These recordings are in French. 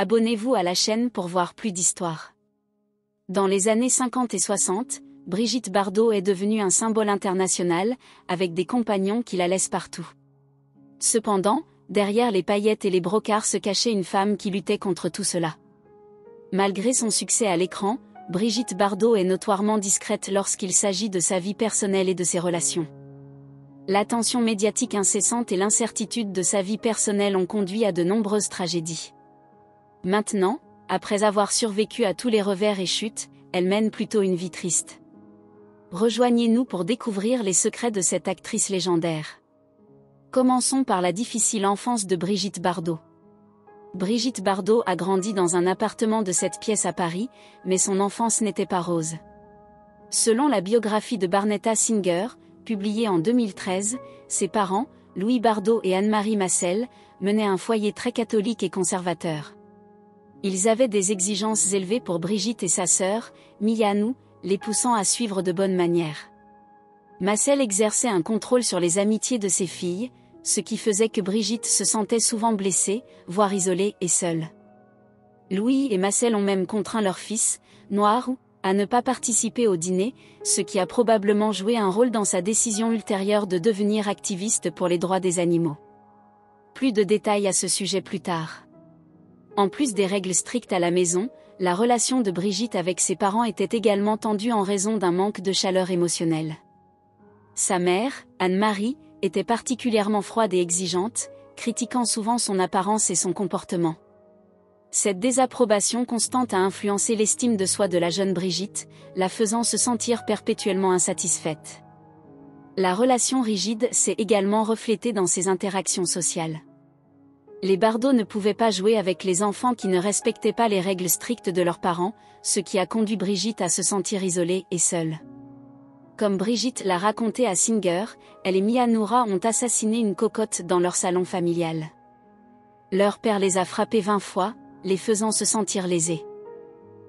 Abonnez-vous à la chaîne pour voir plus d'histoires. Dans les années 50 et 60, Brigitte Bardot est devenue un symbole international, avec des compagnons qui la laissent partout. Cependant, derrière les paillettes et les brocarts se cachait une femme qui luttait contre tout cela. Malgré son succès à l'écran, Brigitte Bardot est notoirement discrète lorsqu'il s'agit de sa vie personnelle et de ses relations. L'attention médiatique incessante et l'incertitude de sa vie personnelle ont conduit à de nombreuses tragédies. Maintenant, après avoir survécu à tous les revers et chutes, elle mène plutôt une vie triste. Rejoignez-nous pour découvrir les secrets de cette actrice légendaire. Commençons par la difficile enfance de Brigitte Bardot. Brigitte Bardot a grandi dans un appartement de 7 pièces à Paris, mais son enfance n'était pas rose. Selon la biographie de Barnetta Singer, publiée en 2013, ses parents, Louis Bardot et Anne-Marie Massel, menaient un foyer très catholique et conservateur. Ils avaient des exigences élevées pour Brigitte et sa sœur, Mianou, les poussant à suivre de bonnes manières. Massel exerçait un contrôle sur les amitiés de ses filles, ce qui faisait que Brigitte se sentait souvent blessée, voire isolée et seule. Louis et Massel ont même contraint leur fils, Noir, à ne pas participer au dîner, ce qui a probablement joué un rôle dans sa décision ultérieure de devenir activiste pour les droits des animaux. Plus de détails à ce sujet plus tard. En plus des règles strictes à la maison, la relation de Brigitte avec ses parents était également tendue en raison d'un manque de chaleur émotionnelle. Sa mère, Anne-Marie, était particulièrement froide et exigeante, critiquant souvent son apparence et son comportement. Cette désapprobation constante a influencé l'estime de soi de la jeune Brigitte, la faisant se sentir perpétuellement insatisfaite. La relation rigide s'est également reflétée dans ses interactions sociales. Les Bardot ne pouvaient pas jouer avec les enfants qui ne respectaient pas les règles strictes de leurs parents, ce qui a conduit Brigitte à se sentir isolée et seule. Comme Brigitte l'a raconté à Singer, elle et Mia Noura ont assassiné une cocotte dans leur salon familial. Leur père les a frappés 20 fois, les faisant se sentir lésés.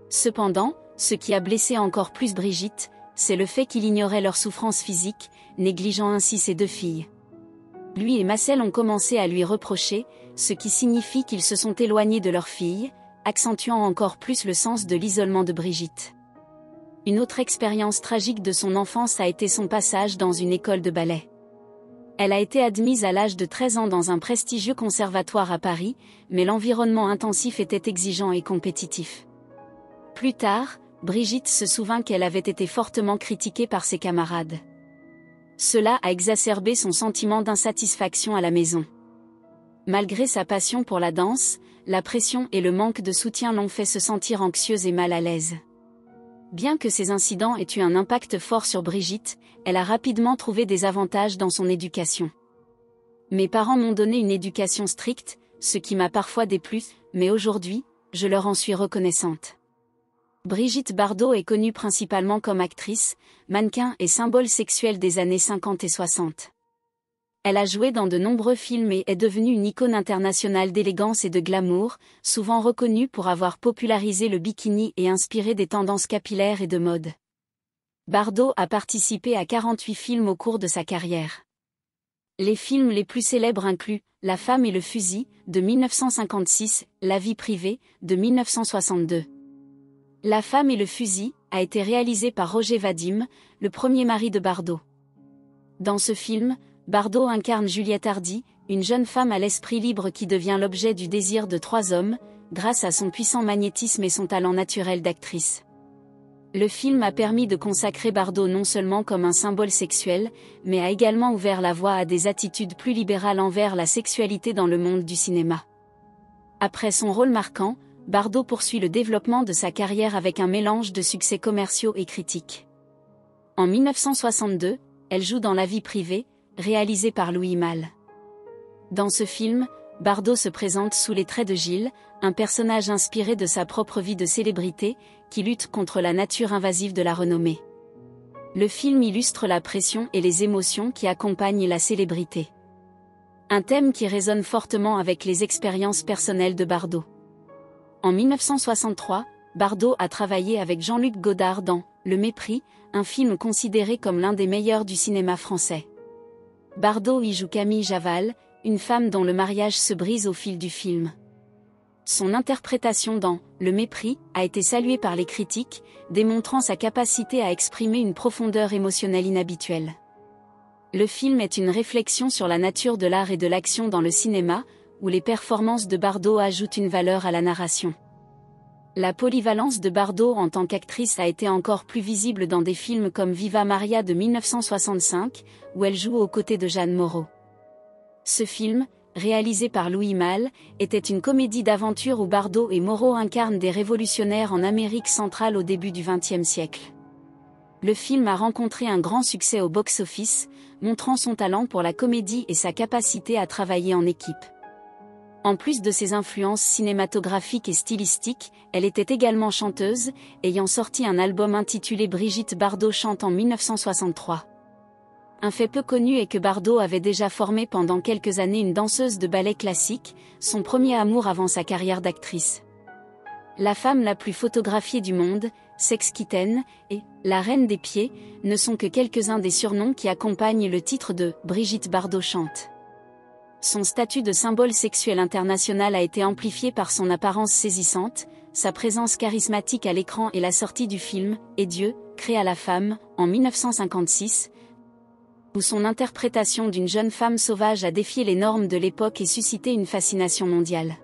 Cependant, ce qui a blessé encore plus Brigitte, c'est le fait qu'il ignorait leur souffrance physique, négligeant ainsi ses 2 filles. Lui et Massel ont commencé à lui reprocher, ce qui signifie qu'ils se sont éloignés de leur fille, accentuant encore plus le sens de l'isolement de Brigitte. Une autre expérience tragique de son enfance a été son passage dans une école de ballet. Elle a été admise à l'âge de 13 ans dans un prestigieux conservatoire à Paris, mais l'environnement intensif était exigeant et compétitif. Plus tard, Brigitte se souvint qu'elle avait été fortement critiquée par ses camarades. Cela a exacerbé son sentiment d'insatisfaction à la maison. Malgré sa passion pour la danse, la pression et le manque de soutien l'ont fait se sentir anxieuse et mal à l'aise. Bien que ces incidents aient eu un impact fort sur Brigitte, elle a rapidement trouvé des avantages dans son éducation. Mes parents m'ont donné une éducation stricte, ce qui m'a parfois déplu, mais aujourd'hui, je leur en suis reconnaissante. Brigitte Bardot est connue principalement comme actrice, mannequin et symbole sexuel des années 50 et 60. Elle a joué dans de nombreux films et est devenue une icône internationale d'élégance et de glamour, souvent reconnue pour avoir popularisé le bikini et inspiré des tendances capillaires et de mode. Bardot a participé à 48 films au cours de sa carrière. Les films les plus célèbres incluent La femme et le fusil, de 1956, La vie privée, de 1962. La femme et le fusil a été réalisé par Roger Vadim, le premier mari de Bardot. Dans ce film, Bardot incarne Juliette Hardy, une jeune femme à l'esprit libre qui devient l'objet du désir de 3 hommes, grâce à son puissant magnétisme et son talent naturel d'actrice. Le film a permis de consacrer Bardot non seulement comme un symbole sexuel, mais a également ouvert la voie à des attitudes plus libérales envers la sexualité dans le monde du cinéma. Après son rôle marquant, Bardot poursuit le développement de sa carrière avec un mélange de succès commerciaux et critiques. En 1962, elle joue dans La vie privée, réalisé par Louis Malle. Dans ce film, Bardot se présente sous les traits de Gilles, un personnage inspiré de sa propre vie de célébrité, qui lutte contre la nature invasive de la renommée. Le film illustre la pression et les émotions qui accompagnent la célébrité. Un thème qui résonne fortement avec les expériences personnelles de Bardot. En 1963, Bardot a travaillé avec Jean-Luc Godard dans Le Mépris, un film considéré comme l'un des meilleurs du cinéma français. Bardot y joue Camille Javal, une femme dont le mariage se brise au fil du film. Son interprétation dans Le Mépris a été saluée par les critiques, démontrant sa capacité à exprimer une profondeur émotionnelle inhabituelle. Le film est une réflexion sur la nature de l'art et de l'action dans le cinéma, où les performances de Bardot ajoutent une valeur à la narration. La polyvalence de Bardot en tant qu'actrice a été encore plus visible dans des films comme Viva Maria de 1965, où elle joue aux côtés de Jeanne Moreau. Ce film, réalisé par Louis Malle, était une comédie d'aventure où Bardot et Moreau incarnent des révolutionnaires en Amérique centrale au début du XXe siècle. Le film a rencontré un grand succès au box-office, montrant son talent pour la comédie et sa capacité à travailler en équipe. En plus de ses influences cinématographiques et stylistiques, elle était également chanteuse, ayant sorti un album intitulé Brigitte Bardot chante en 1963. Un fait peu connu est que Bardot avait déjà formé pendant quelques années une danseuse de ballet classique, son premier amour avant sa carrière d'actrice. La femme la plus photographiée du monde, Sex Kitten, et La Reine des Pieds, ne sont que quelques-uns des surnoms qui accompagnent le titre de Brigitte Bardot chante. Son statut de symbole sexuel international a été amplifié par son apparence saisissante, sa présence charismatique à l'écran et la sortie du film « Et Dieu, créa la femme » en 1956, où son interprétation d'une jeune femme sauvage a défié les normes de l'époque et suscité une fascination mondiale.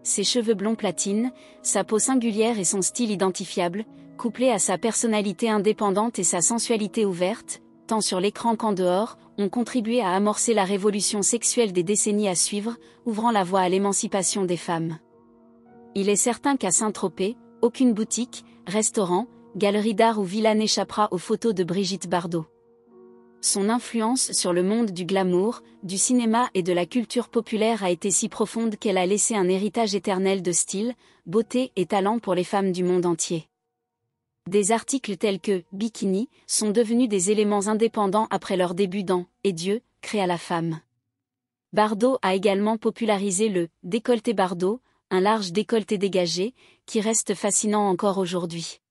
Ses cheveux blonds platine, sa peau singulière et son style identifiable, couplés à sa personnalité indépendante et sa sensualité ouverte, tant sur l'écran qu'en dehors, ont contribué à amorcer la révolution sexuelle des décennies à suivre, ouvrant la voie à l'émancipation des femmes. Il est certain qu'à Saint-Tropez, aucune boutique, restaurant, galerie d'art ou villa n'échappera aux photos de Brigitte Bardot. Son influence sur le monde du glamour, du cinéma et de la culture populaire a été si profonde qu'elle a laissé un héritage éternel de style, beauté et talent pour les femmes du monde entier. Des articles tels que « Bikini » sont devenus des éléments indépendants après leur début dans « Et Dieu, créa la femme ». Bardot a également popularisé le « décolleté Bardot », un large décolleté dégagé, qui reste fascinant encore aujourd'hui.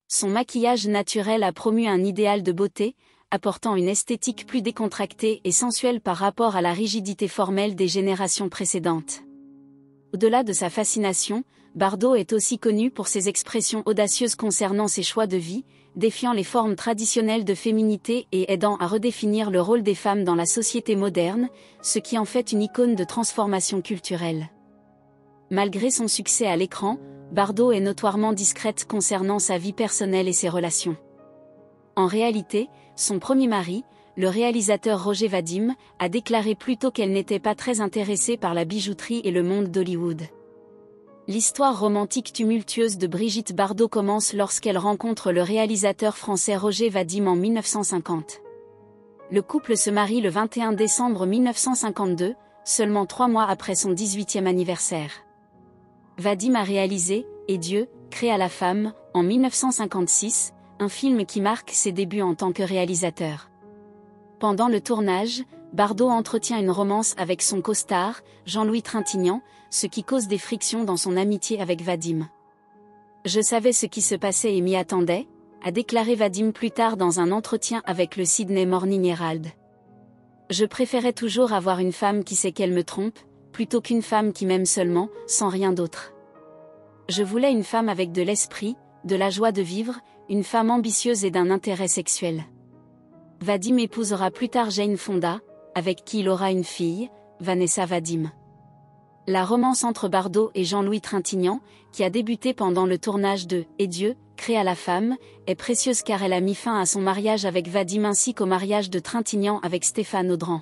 Son maquillage naturel a promu un idéal de beauté, apportant une esthétique plus décontractée et sensuelle par rapport à la rigidité formelle des générations précédentes. Au-delà de sa fascination, Bardot est aussi connu pour ses expressions audacieuses concernant ses choix de vie, défiant les formes traditionnelles de féminité et aidant à redéfinir le rôle des femmes dans la société moderne, ce qui en fait une icône de transformation culturelle. Malgré son succès à l'écran, Bardot est notoirement discrète concernant sa vie personnelle et ses relations. En réalité, son premier mari, le réalisateur Roger Vadim, a déclaré plus tôt qu'elle n'était pas très intéressée par la bijouterie et le monde d'Hollywood. L'histoire romantique tumultueuse de Brigitte Bardot commence lorsqu'elle rencontre le réalisateur français Roger Vadim en 1950. Le couple se marie le 21 décembre 1952, seulement 3 mois après son 18e anniversaire. Vadim a réalisé « Et Dieu, créa la femme » en 1956, un film qui marque ses débuts en tant que réalisateur. Pendant le tournage, Bardot entretient une romance avec son costard, Jean-Louis Trintignant, ce qui cause des frictions dans son amitié avec Vadim. « Je savais ce qui se passait et m'y attendais », a déclaré Vadim plus tard dans un entretien avec le Sydney Morning Herald. « Je préférais toujours avoir une femme qui sait qu'elle me trompe, plutôt qu'une femme qui m'aime seulement, sans rien d'autre. Je voulais une femme avec de l'esprit, de la joie de vivre, une femme ambitieuse et d'un intérêt sexuel. » Vadim épousera plus tard Jane Fonda, avec qui il aura une fille, Vanessa Vadim. La romance entre Bardot et Jean-Louis Trintignant, qui a débuté pendant le tournage de « Et Dieu, créa la femme », est précieuse car elle a mis fin à son mariage avec Vadim ainsi qu'au mariage de Trintignant avec Stéphane Audran.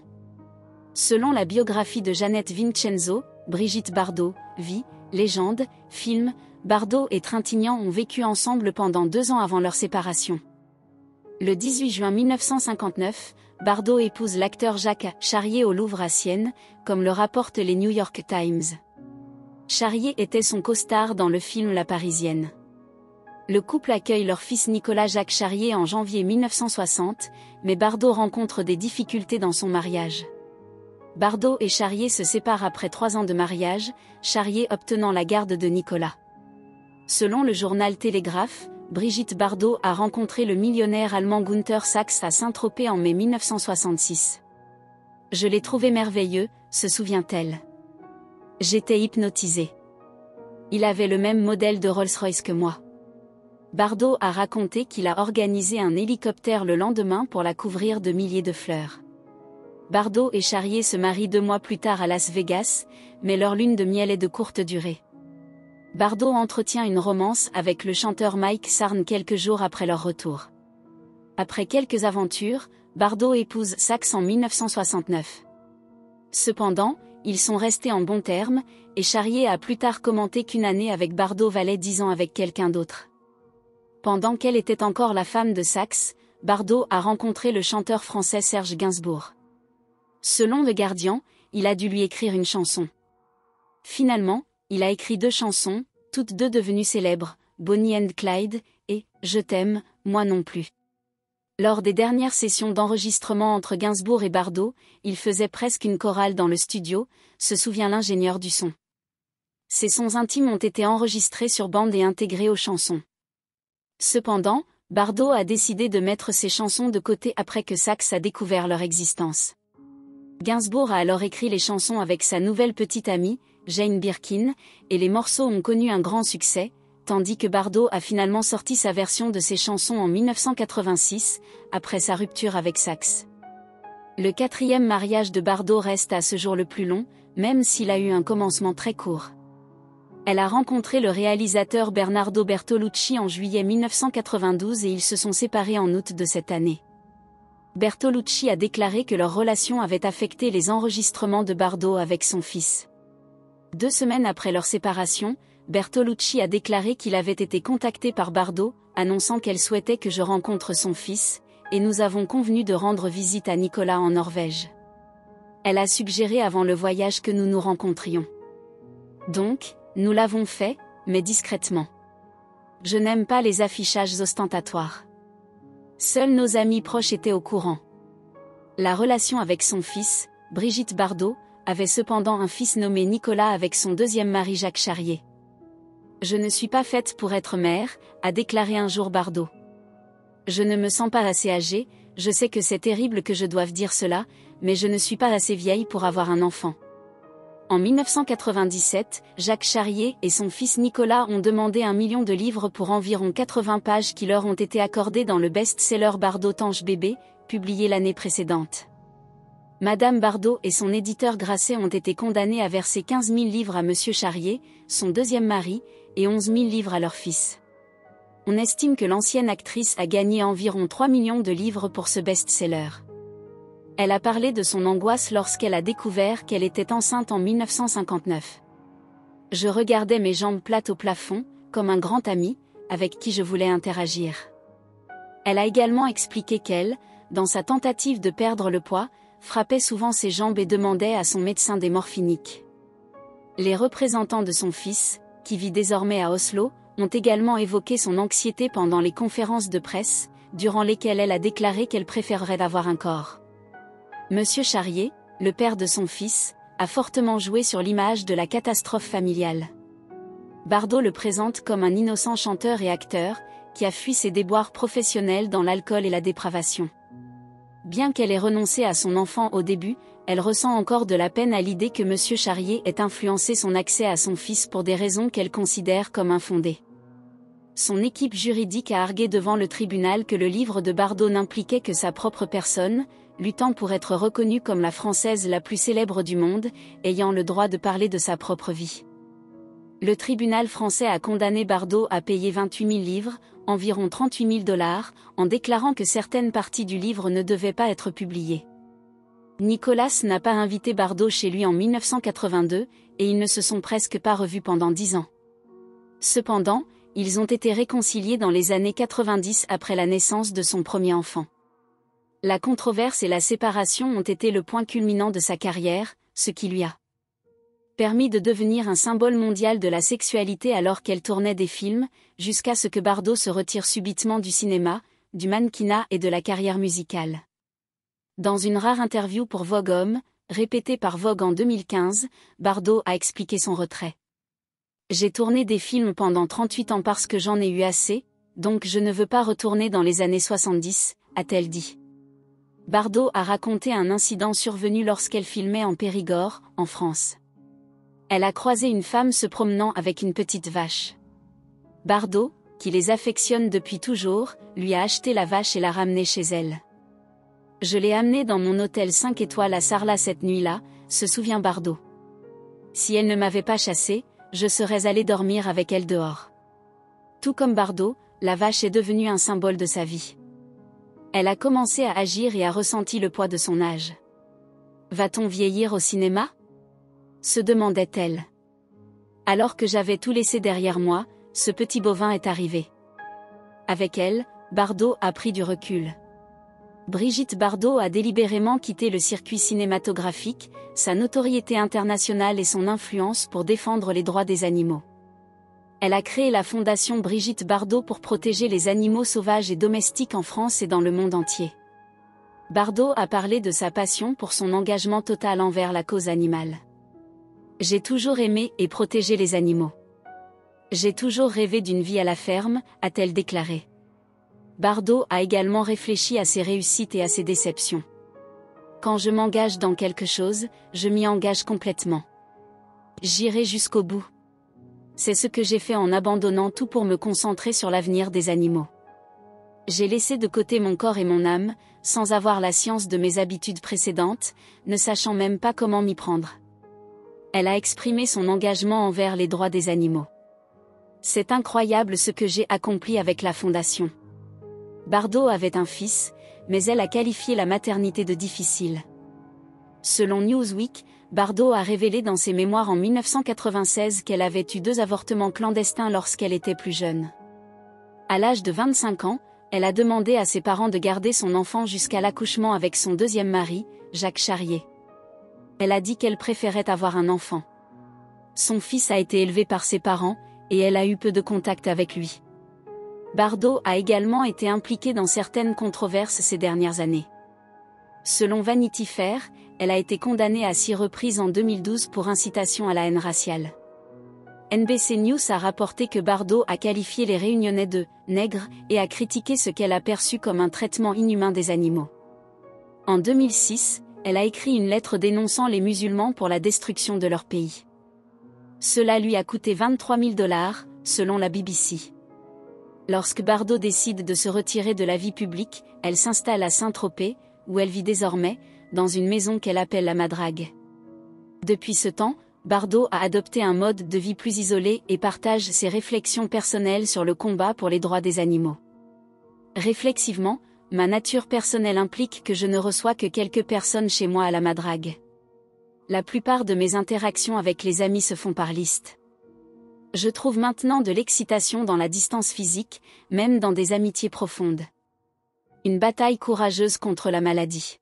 Selon la biographie de Jeannette Vincenzo, Brigitte Bardot, vie, légende, film, Bardot et Trintignant ont vécu ensemble pendant 2 ans avant leur séparation. Le 18 juin 1959, Bardot épouse l'acteur Jacques Charrier au Louvre à Sienne, comme le rapportent les New York Times. Charrier était son costard dans le film La Parisienne. Le couple accueille leur fils Nicolas Jacques Charrier en janvier 1960, mais Bardot rencontre des difficultés dans son mariage. Bardot et Charrier se séparent après 3 ans de mariage, Charrier obtenant la garde de Nicolas. Selon le journal Télégraphe, Brigitte Bardot a rencontré le millionnaire allemand Günther Sachs à Saint-Tropez en mai 1966. « Je l'ai trouvé merveilleux », se souvient-elle. « J'étais hypnotisée. Il avait le même modèle de Rolls-Royce que moi. Bardot a raconté qu'il a organisé un hélicoptère le lendemain pour la couvrir de milliers de fleurs. Bardot et Charrier se marient 2 mois plus tard à Las Vegas, mais leur lune de miel est de courte durée. Bardot entretient une romance avec le chanteur Mike Sarn quelques jours après leur retour. Après quelques aventures, Bardot épouse Sax en 1969. Cependant, ils sont restés en bons termes, et Charrier a plus tard commenté qu'une année avec Bardot valait 10 ans avec quelqu'un d'autre. Pendant qu'elle était encore la femme de Sax, Bardot a rencontré le chanteur français Serge Gainsbourg. Selon Le Guardian, il a dû lui écrire une chanson. Finalement, il a écrit 2 chansons, toutes 2 devenues célèbres, Bonnie and Clyde, et Je t'aime, moi non plus. Lors des dernières sessions d'enregistrement entre Gainsbourg et Bardot, il faisait presque une chorale dans le studio, se souvient l'ingénieur du son. Ces sons intimes ont été enregistrés sur bande et intégrés aux chansons. Cependant, Bardot a décidé de mettre ces chansons de côté après que Sax a découvert leur existence. Gainsbourg a alors écrit les chansons avec sa nouvelle petite amie, Jane Birkin, et les morceaux ont connu un grand succès, tandis que Bardot a finalement sorti sa version de ces chansons en 1986, après sa rupture avec Sax. Le 4e mariage de Bardot reste à ce jour le plus long, même s'il a eu un commencement très court. Elle a rencontré le réalisateur Bernardo Bertolucci en juillet 1992 et ils se sont séparés en août de cette année. Bertolucci a déclaré que leur relation avait affecté les enregistrements de Bardot avec son fils. 2 semaines après leur séparation, Bertolucci a déclaré qu'il avait été contacté par Bardot, annonçant qu'elle souhaitait que je rencontre son fils, et nous avons convenu de rendre visite à Nicolas en Norvège. Elle a suggéré avant le voyage que nous nous rencontrions. Donc, nous l'avons fait, mais discrètement. Je n'aime pas les affichages ostentatoires. Seuls nos amis proches étaient au courant. La relation avec son fils, Brigitte Bardot, avait cependant un fils nommé Nicolas avec son 2e mari Jacques Charrier. Je ne suis pas faite pour être mère, a déclaré un jour Bardot. Je ne me sens pas assez âgée, je sais que c'est terrible que je doive dire cela, mais je ne suis pas assez vieille pour avoir un enfant. En 1997, Jacques Charrier et son fils Nicolas ont demandé 1 million de livres pour environ 80 pages qui leur ont été accordées dans le best-seller Bardot Tange bébé, publié l'année précédente. Madame Bardot et son éditeur Grasset ont été condamnés à verser 15 000 livres à Monsieur Charrier, son 2e mari, et 11 000 livres à leur fils. On estime que l'ancienne actrice a gagné environ 3 millions de livres pour ce best-seller. Elle a parlé de son angoisse lorsqu'elle a découvert qu'elle était enceinte en 1959. Je regardais mes jambes plates au plafond, comme un grand ami, avec qui je voulais interagir. Elle a également expliqué qu'elle, dans sa tentative de perdre le poids, frappait souvent ses jambes et demandait à son médecin des morphiniques. Les représentants de son fils, qui vit désormais à Oslo, ont également évoqué son anxiété pendant les conférences de presse, durant lesquelles elle a déclaré qu'elle préférerait avoir un corps. Monsieur Charrier, le père de son fils, a fortement joué sur l'image de la catastrophe familiale. Bardot le présente comme un innocent chanteur et acteur, qui a fui ses déboires professionnels dans l'alcool et la dépravation. Bien qu'elle ait renoncé à son enfant au début, elle ressent encore de la peine à l'idée que Monsieur Charrier ait influencé son accès à son fils pour des raisons qu'elle considère comme infondées. Son équipe juridique a argué devant le tribunal que le livre de Bardot n'impliquait que sa propre personne, luttant pour être reconnue comme la Française la plus célèbre du monde, ayant le droit de parler de sa propre vie. Le tribunal français a condamné Bardot à payer 28 000 livres, environ 38 000 $, en déclarant que certaines parties du livre ne devaient pas être publiées. Nicolas n'a pas invité Bardot chez lui en 1982, et ils ne se sont presque pas revus pendant 10 ans. Cependant, ils ont été réconciliés dans les années 90 après la naissance de son premier enfant. La controverse et la séparation ont été le point culminant de sa carrière, ce qui lui a permis de devenir un symbole mondial de la sexualité alors qu'elle tournait des films, jusqu'à ce que Bardot se retire subitement du cinéma, du mannequinat et de la carrière musicale. Dans une rare interview pour Vogue Homme, répétée par Vogue en 2015, Bardot a expliqué son retrait. « J'ai tourné des films pendant 38 ans parce que j'en ai eu assez, donc je ne veux pas retourner dans les années 70, a-t-elle dit. Bardot a raconté un incident survenu lorsqu'elle filmait en Périgord, en France. Elle a croisé une femme se promenant avec une petite vache. Bardot, qui les affectionne depuis toujours, lui a acheté la vache et l'a ramenée chez elle. Je l'ai amenée dans mon hôtel 5 étoiles à Sarlat cette nuit-là, se souvient Bardot. Si elle ne m'avait pas chassée, je serais allé dormir avec elle dehors. Tout comme Bardot, la vache est devenue un symbole de sa vie. Elle a commencé à agir et a ressenti le poids de son âge. Va-t-on vieillir au cinéma ? Se demandait-elle. Alors que j'avais tout laissé derrière moi, ce petit bovin est arrivé. Avec elle, Bardot a pris du recul. Brigitte Bardot a délibérément quitté le circuit cinématographique, sa notoriété internationale et son influence pour défendre les droits des animaux. Elle a créé la fondation Brigitte Bardot pour protéger les animaux sauvages et domestiques en France et dans le monde entier. Bardot a parlé de sa passion pour son engagement total envers la cause animale. J'ai toujours aimé et protégé les animaux. J'ai toujours rêvé d'une vie à la ferme, a-t-elle déclaré. Bardot a également réfléchi à ses réussites et à ses déceptions. Quand je m'engage dans quelque chose, je m'y engage complètement. J'irai jusqu'au bout. C'est ce que j'ai fait en abandonnant tout pour me concentrer sur l'avenir des animaux. J'ai laissé de côté mon corps et mon âme, sans avoir la science de mes habitudes précédentes, ne sachant même pas comment m'y prendre. Elle a exprimé son engagement envers les droits des animaux. C'est incroyable ce que j'ai accompli avec la fondation. Bardot avait un fils, mais elle a qualifié la maternité de difficile. Selon Newsweek, Bardot a révélé dans ses mémoires en 1996 qu'elle avait eu 2 avortements clandestins lorsqu'elle était plus jeune. À l'âge de 25 ans, elle a demandé à ses parents de garder son enfant jusqu'à l'accouchement avec son deuxième mari, Jacques Charrier. Elle a dit qu'elle préférait avoir un enfant. Son fils a été élevé par ses parents, et elle a eu peu de contact avec lui. Bardot a également été impliquée dans certaines controverses ces dernières années. Selon Vanity Fair, elle a été condamnée à 6 reprises en 2012 pour incitation à la haine raciale. NBC News a rapporté que Bardot a qualifié les Réunionnais de « nègres » et a critiqué ce qu'elle a perçu comme un traitement inhumain des animaux. En 2006, elle a écrit une lettre dénonçant les musulmans pour la destruction de leur pays. Cela lui a coûté 23 000 $, selon la BBC. Lorsque Bardot décide de se retirer de la vie publique, elle s'installe à Saint-Tropez, où elle vit désormais, dans une maison qu'elle appelle la Madrague. Depuis ce temps, Bardot a adopté un mode de vie plus isolé et partage ses réflexions personnelles sur le combat pour les droits des animaux. Réflexivement, ma nature personnelle implique que je ne reçois que quelques personnes chez moi à la Madrague. La plupart de mes interactions avec les amis se font par liste. Je trouve maintenant de l'excitation dans la distance physique, même dans des amitiés profondes. Une bataille courageuse contre la maladie.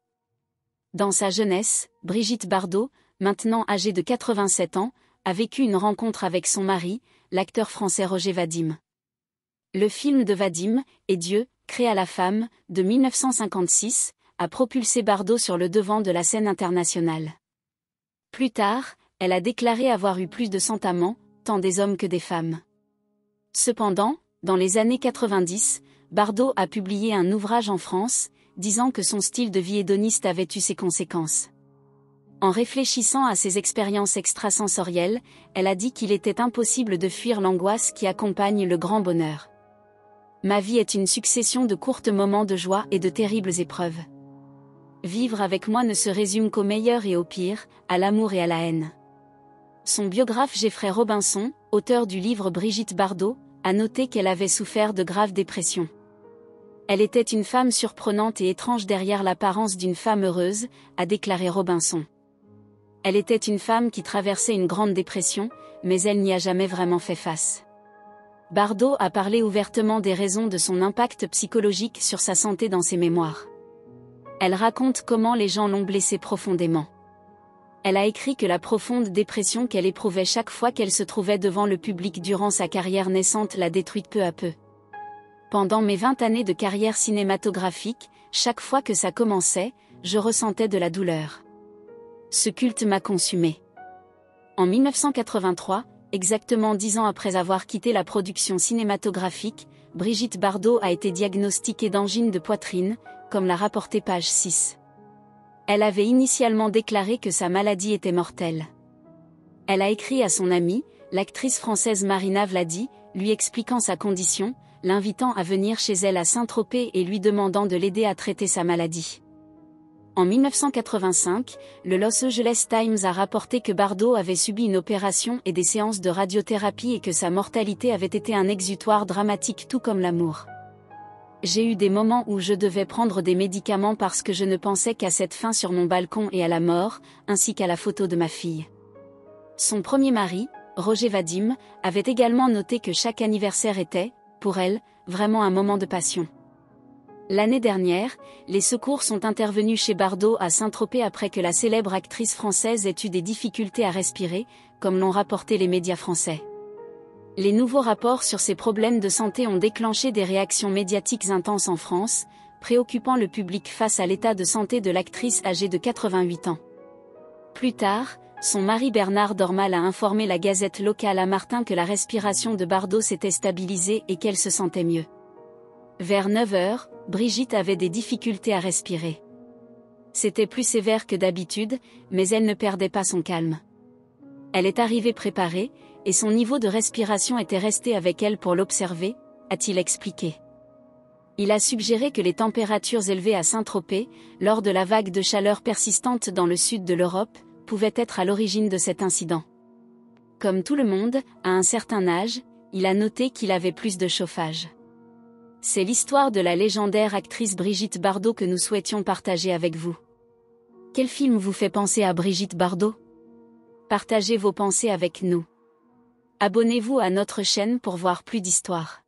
Dans sa jeunesse, Brigitte Bardot, maintenant âgée de 87 ans, a vécu une rencontre avec son mari, l'acteur français Roger Vadim. Le film de Vadim, Et Dieu, créa la femme, de 1956, a propulsé Bardot sur le devant de la scène internationale. Plus tard, elle a déclaré avoir eu plus de 100 amants, tant des hommes que des femmes. Cependant, dans les années 90, Bardot a publié un ouvrage en France, disant que son style de vie hédoniste avait eu ses conséquences. En réfléchissant à ses expériences extrasensorielles, elle a dit qu'il était impossible de fuir l'angoisse qui accompagne le grand bonheur. Ma vie est une succession de courts moments de joie et de terribles épreuves. Vivre avec moi ne se résume qu'au meilleur et au pire, à l'amour et à la haine. Son biographe Geoffrey Robinson, auteur du livre Brigitte Bardot, a noté qu'elle avait souffert de graves dépressions. Elle était une femme surprenante et étrange derrière l'apparence d'une femme heureuse, a déclaré Robinson. Elle était une femme qui traversait une grande dépression, mais elle n'y a jamais vraiment fait face. Bardot a parlé ouvertement des raisons de son impact psychologique sur sa santé dans ses mémoires. Elle raconte comment les gens l'ont blessée profondément. Elle a écrit que la profonde dépression qu'elle éprouvait chaque fois qu'elle se trouvait devant le public durant sa carrière naissante l'a détruite peu à peu. Pendant mes 20 années de carrière cinématographique, chaque fois que ça commençait, je ressentais de la douleur. Ce culte m'a consumé. En 1983, exactement 10 ans après avoir quitté la production cinématographique, Brigitte Bardot a été diagnostiquée d'angine de poitrine, comme l'a rapporté Page 6. Elle avait initialement déclaré que sa maladie était mortelle. Elle a écrit à son amie, l'actrice française Marina Vladi, lui expliquant sa condition, l'invitant à venir chez elle à Saint-Tropez et lui demandant de l'aider à traiter sa maladie. En 1985, le Los Angeles Times a rapporté que Bardot avait subi une opération et des séances de radiothérapie et que sa mortalité avait été un exutoire dramatique tout comme l'amour. J'ai eu des moments où je devais prendre des médicaments parce que je ne pensais qu'à cette fin sur mon balcon et à la mort, ainsi qu'à la photo de ma fille. Son premier mari, Roger Vadim, avait également noté que chaque anniversaire était, pour elle, vraiment un moment de passion. L'année dernière, les secours sont intervenus chez Bardot à Saint-Tropez après que la célèbre actrice française ait eu des difficultés à respirer, comme l'ont rapporté les médias français. Les nouveaux rapports sur ses problèmes de santé ont déclenché des réactions médiatiques intenses en France, préoccupant le public face à l'état de santé de l'actrice âgée de 88 ans. Plus tard, son mari Bernard Dormal a informé la Gazette locale à Martin que la respiration de Bardot s'était stabilisée et qu'elle se sentait mieux. Vers 9 heures, Brigitte avait des difficultés à respirer. C'était plus sévère que d'habitude, mais elle ne perdait pas son calme. Elle est arrivée préparée, et son niveau de respiration était resté avec elle pour l'observer, a-t-il expliqué. Il a suggéré que les températures élevées à Saint-Tropez, lors de la vague de chaleur persistante dans le sud de l'Europe, pouvaient être à l'origine de cet incident. Comme tout le monde, à un certain âge, il a noté qu'il avait plus de chauffage. C'est l'histoire de la légendaire actrice Brigitte Bardot que nous souhaitions partager avec vous. Quel film vous fait penser à Brigitte Bardot? Partagez vos pensées avec nous. Abonnez-vous à notre chaîne pour voir plus d'histoires.